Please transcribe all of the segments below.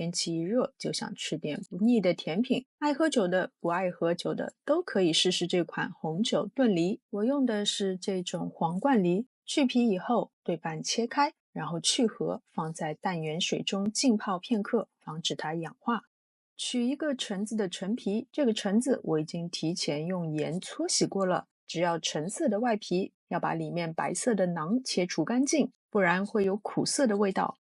天气一热就想吃点不腻的甜品，爱喝酒的、不爱喝酒的都可以试试这款红酒炖梨。我用的是这种皇冠梨，去皮以后对半切开，然后去核，放在淡盐水中浸泡片刻，防止它氧化。取一个橙子的橙皮，这个橙子我已经提前用盐搓洗过了，只要橙色的外皮，要把里面白色的囊切除干净，不然会有苦涩的味道。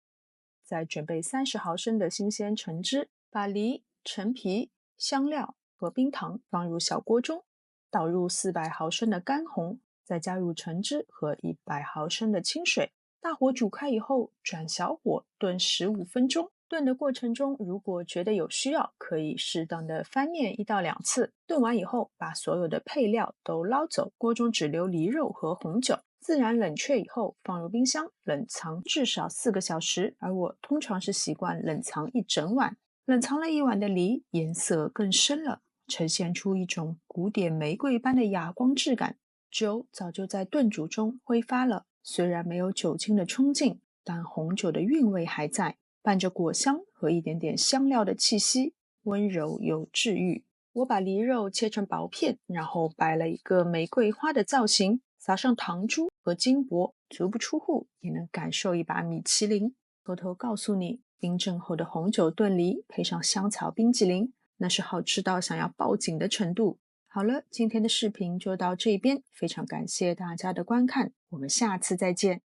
再准备30毫升的新鲜橙汁，把梨、橙皮、香料和冰糖放入小锅中，倒入400毫升的干红，再加入橙汁和100毫升的清水，大火煮开以后转小火炖15分钟。炖的过程中，如果觉得有需要，可以适当的翻面1到2次。炖完以后，把所有的配料都捞走，锅中只留梨肉和红酒，自然冷却以后放入冰箱冷藏至少4个小时，而我通常是习惯冷藏1整晚。冷藏了1晚的梨颜色更深了，呈现出一种古典玫瑰般的哑光质感。酒早就在炖煮中挥发了，虽然没有酒精的冲劲，但红酒的韵味还在，伴着果香和一点点香料的气息，温柔又治愈。我把梨肉切成薄片，然后摆了一个玫瑰花的造型，撒上糖珠和金箔，足不出户也能感受一把米其林。偷偷告诉你，冰镇后的红酒炖梨配上香草冰淇淋，那是好吃到想要报警的程度。好了，今天的视频就到这边，非常感谢大家的观看，我们下次再见。